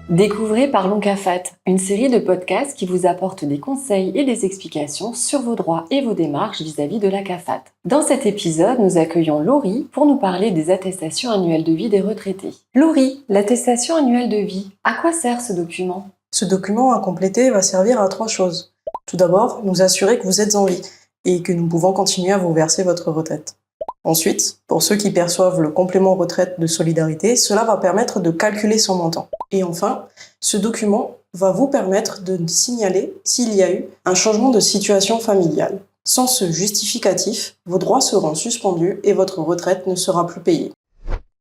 Découvrez Parlons CAFAT, une série de podcasts qui vous apporte des conseils et des explications sur vos droits et vos démarches vis-à-vis de la CAFAT. Dans cet épisode, nous accueillons Laurie pour nous parler des attestations annuelles de vie des retraités. Laurie, l'attestation annuelle de vie, à quoi sert ce document ? Ce document à compléter va servir à 3 choses. Tout d'abord, nous assurer que vous êtes en vie et que nous pouvons continuer à vous verser votre retraite. Ensuite, pour ceux qui perçoivent le complément retraite de solidarité, cela va permettre de calculer son montant. Et enfin, ce document va vous permettre de signaler s'il y a eu un changement de situation familiale. Sans ce justificatif, vos droits seront suspendus et votre retraite ne sera plus payée.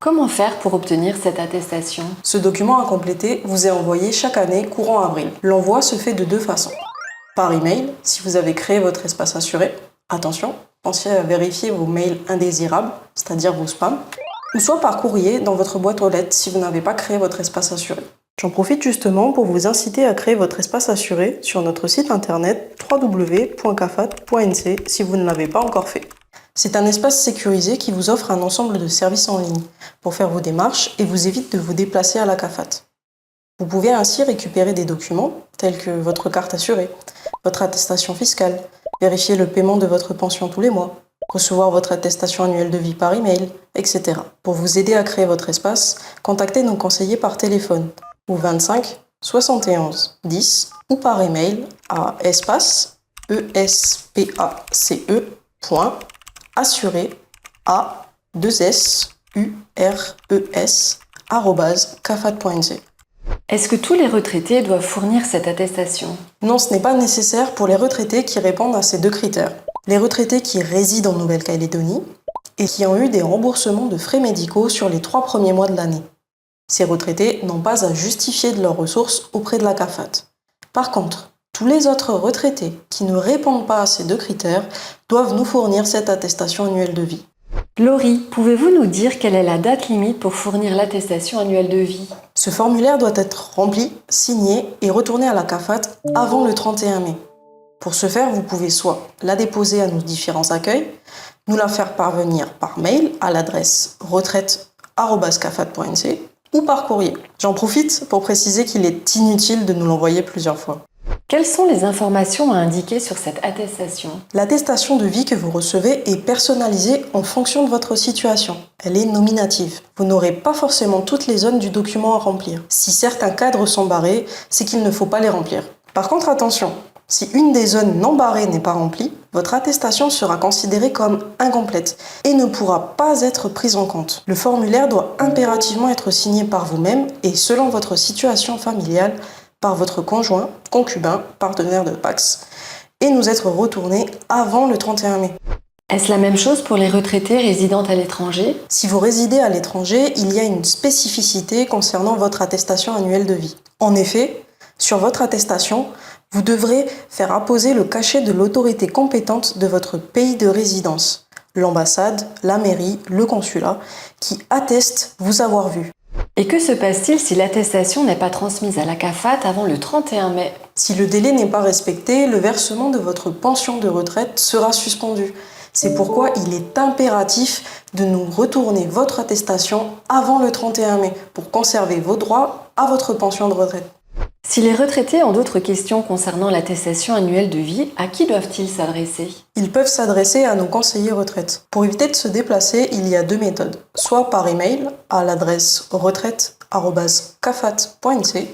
Comment faire pour obtenir cette attestation ? Ce document à compléter vous est envoyé chaque année courant avril. L'envoi se fait de 2 façons. Par email, si vous avez créé votre espace assuré. Attention, pensez à vérifier vos mails indésirables, c'est-à-dire vos spams, ou soit par courrier dans votre boîte aux lettres si vous n'avez pas créé votre espace assuré. J'en profite justement pour vous inciter à créer votre espace assuré sur notre site internet www.cafat.nc si vous ne l'avez pas encore fait. C'est un espace sécurisé qui vous offre un ensemble de services en ligne pour faire vos démarches et vous évite de vous déplacer à la CAFAT. Vous pouvez ainsi récupérer des documents tels que votre carte assurée, votre attestation fiscale, vérifier le paiement de votre pension tous les mois, recevoir votre attestation annuelle de vie par email, etc. Pour vous aider à créer votre espace, contactez nos conseillers par téléphone au 25 71 10 ou par email à espace@cafat.nc. Est-ce que tous les retraités doivent fournir cette attestation ? Non, ce n'est pas nécessaire pour les retraités qui répondent à ces 2 critères. Les retraités qui résident en Nouvelle-Calédonie et qui ont eu des remboursements de frais médicaux sur les 3 premiers mois de l'année. Ces retraités n'ont pas à justifier de leurs ressources auprès de la CAFAT. Par contre, tous les autres retraités qui ne répondent pas à ces 2 critères doivent nous fournir cette attestation annuelle de vie. Laurie, pouvez-vous nous dire quelle est la date limite pour fournir l'attestation annuelle de vie ? Ce formulaire doit être rempli, signé et retourné à la CAFAT avant le 31 mai. Pour ce faire, vous pouvez soit la déposer à nos différents accueils, nous la faire parvenir par mail à l'adresse retraite@cafat.nc ou par courrier. J'en profite pour préciser qu'il est inutile de nous l'envoyer plusieurs fois. Quelles sont les informations à indiquer sur cette attestation ? L'attestation de vie que vous recevez est personnalisée en fonction de votre situation. Elle est nominative. Vous n'aurez pas forcément toutes les zones du document à remplir. Si certains cadres sont barrés, c'est qu'il ne faut pas les remplir. Par contre, attention, si une des zones non barrées n'est pas remplie, votre attestation sera considérée comme incomplète et ne pourra pas être prise en compte. Le formulaire doit impérativement être signé par vous-même et selon votre situation familiale, par votre conjoint, concubin, partenaire de PACS, et nous être retourné avant le 31 mai. Est-ce la même chose pour les retraités résidant à l'étranger ? Si vous résidez à l'étranger, il y a une spécificité concernant votre attestation annuelle de vie. En effet, sur votre attestation, vous devrez faire apposer le cachet de l'autorité compétente de votre pays de résidence, l'ambassade, la mairie, le consulat, qui attestent vous avoir vu. Et que se passe-t-il si l'attestation n'est pas transmise à la CAFAT avant le 31 mai ? Si le délai n'est pas respecté, le versement de votre pension de retraite sera suspendu. C'est pourquoi il est impératif de nous retourner votre attestation avant le 31 mai pour conserver vos droits à votre pension de retraite. Si les retraités ont d'autres questions concernant l'attestation annuelle de vie, à qui doivent-ils s'adresser ? Ils peuvent s'adresser à nos conseillers retraite. Pour éviter de se déplacer, il y a 2 méthodes. Soit par email à l'adresse retraite@cafat.nc,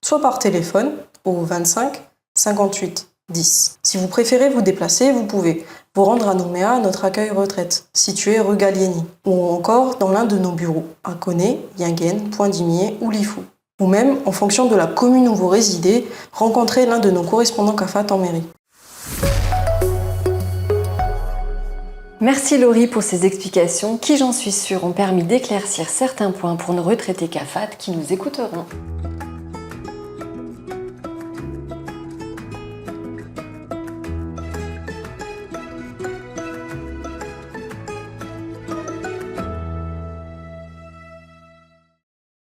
soit par téléphone au 25 58 10. Si vous préférez vous déplacer, vous pouvez vous rendre à Nouméa à notre accueil retraite, situé rue Gallieni, ou encore dans l'un de nos bureaux, à Koné, Yingen, Pointe-d'Imier ou Lifou. Ou même, en fonction de la commune où vous résidez, rencontrer l'un de nos correspondants CAFAT en mairie. Merci Laurie pour ces explications qui, j'en suis sûre, ont permis d'éclaircir certains points pour nos retraités CAFAT qui nous écouteront.